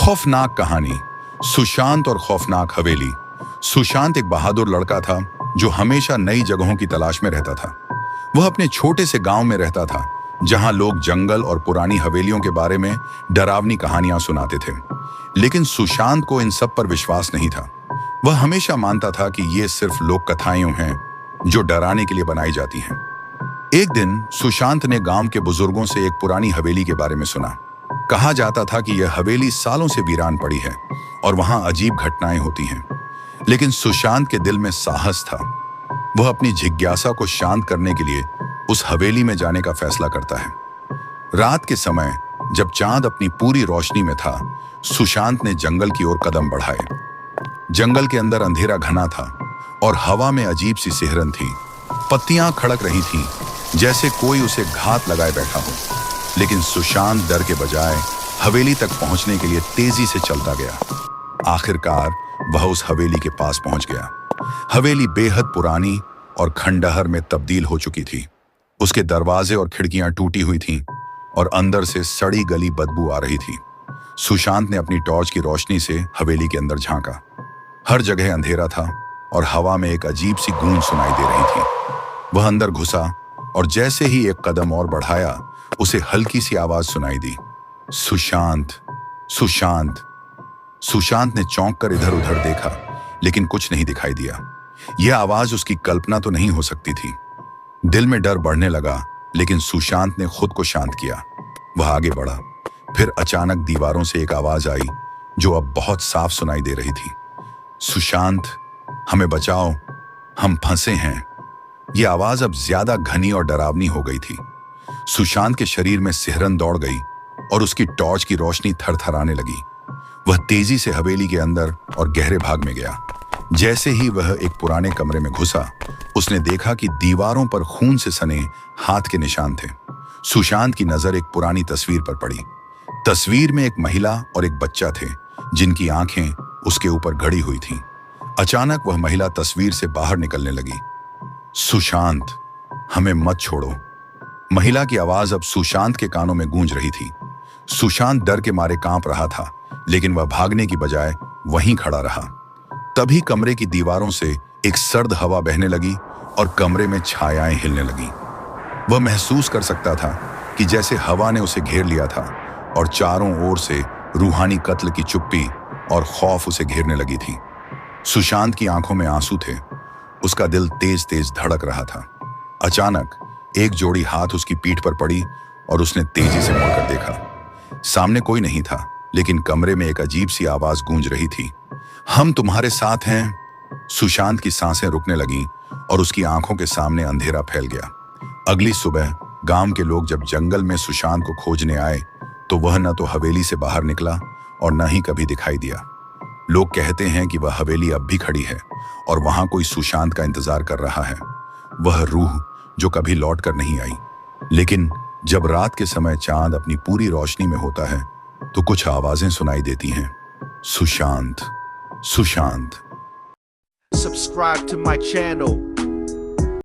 खौफनाक कहानी, सुशांत और खौफनाक हवेली। सुशांत एक बहादुर लड़का था जो हमेशा नई जगहों की तलाश में रहता था। वह अपने छोटे से गांव में रहता था जहां लोग जंगल और पुरानी हवेलियों के बारे में डरावनी कहानियां सुनाते थे। लेकिन सुशांत को इन सब पर विश्वास नहीं था। वह हमेशा मानता था कि ये सिर्फ लोक कथाएं हैं जो डराने के लिए बनाई जाती हैं। एक दिन सुशांत ने गांव के बुजुर्गों से एक पुरानी हवेली के बारे में सुना। कहा जाता था कि यह हवेली सालों से वीरान पड़ी है और वहां अजीब घटनाएं होती हैं। लेकिन सुशांत के दिल में साहस था। वह अपनी जिज्ञासा को शांत करने के लिए उस हवेली में जाने का फैसला करता है। रात के समय जब चांद अपनी पूरी रोशनी में था, सुशांत ने जंगल की ओर कदम बढ़ाए। जंगल के अंदर अंधेरा घना था और हवा में अजीब सी सिहरन थी। पत्तियां खड़क रही थीं, जैसे कोई उसे घात लगाए बैठा हो। लेकिन सुशांत डर के बजाय हवेली तक पहुंचने के लिए तेजी से चलता गया। आखिरकार वह उस हवेली के पास पहुंच गया। हवेली बेहद पुरानी और खंडहर में तब्दील हो चुकी थी। उसके दरवाजे और खिड़कियां टूटी हुई थीं और अंदर से सड़ी गली बदबू आ रही थी। सुशांत ने अपनी टॉर्च की रोशनी से हवेली के अंदर झांका। हर जगह अंधेरा था और हवा में एक अजीब सी गूंज सुनाई दे रही थी। वह अंदर घुसा और जैसे ही एक कदम और बढ़ाया, उसे हल्की सी आवाज सुनाई दी, सुशांत, सुशांत। सुशांत ने चौंक कर इधर उधर देखा, लेकिन कुछ नहीं दिखाई दिया। यह आवाज उसकी कल्पना तो नहीं हो सकती थी। दिल में डर बढ़ने लगा, लेकिन सुशांत ने खुद को शांत किया। वह आगे बढ़ा। फिर अचानक दीवारों से एक आवाज आई जो अब बहुत साफ सुनाई दे रही थी, सुशांत, हमें बचाओ, हम फंसे हैं। यह आवाज अब ज्यादा घनी और डरावनी हो गई थी। सुशांत के शरीर में सिहरन दौड़ गई और उसकी टॉर्च की रोशनी थरथराने लगी। वह तेजी से हवेली के अंदर और गहरे भाग में गया। जैसे ही वह एक पुराने कमरे में घुसा, उसने देखा कि दीवारों पर खून से सने हाथ के निशान थे। सुशांत की नजर एक पुरानी तस्वीर पर पड़ी। तस्वीर में एक महिला और एक बच्चा थे, जिनकी आंखें उसके ऊपर गड़ी हुई थीं। अचानक वह महिला तस्वीर से बाहर निकलने लगी। सुशांत, हमें मत छोड़ो। महिला की आवाज अब सुशांत के कानों में गूंज रही थी। सुशांत डर के मारे कांप रहा था, लेकिन वह भागने की बजाय वहीं खड़ा रहा। तभी कमरे की दीवारों से एक सर्द हवा बहने लगी और कमरे में छायाएं हिलने लगीं। वह महसूस कर सकता था कि जैसे हवा ने उसे घेर लिया था और चारों ओर से रूहानी कत्ल की चुप्पी और खौफ उसे घेरने लगी थी। सुशांत की आंखों में आंसू थे। उसका दिल तेज तेज धड़क रहा था। अचानक एक जोड़ी हाथ उसकी पीठ पर पड़ी और उसने तेजी से मुड़कर देखा। सामने कोई नहीं था, लेकिन कमरे में एक अजीब सी आवाज गूंज रही थी, हम तुम्हारे साथ हैं। सुशांत की सांसें रुकने लगीं और उसकी आंखों के सामने अंधेरा फैल गया। अगली सुबह गांव के लोग जब जंगल में सुशांत को खोजने आए, तो वह न तो हवेली से बाहर निकला और न ही कभी दिखाई दिया। लोग कहते हैं कि वह हवेली अब भी खड़ी है और वहां कोई सुशांत का इंतजार कर रहा है, वह रूह जो कभी लौट कर नहीं आई। लेकिन जब रात के समय चांद अपनी पूरी रोशनी में होता है, तो कुछ आवाजें सुनाई देती हैं, Sushant, Sushant. Subscribe to my channel.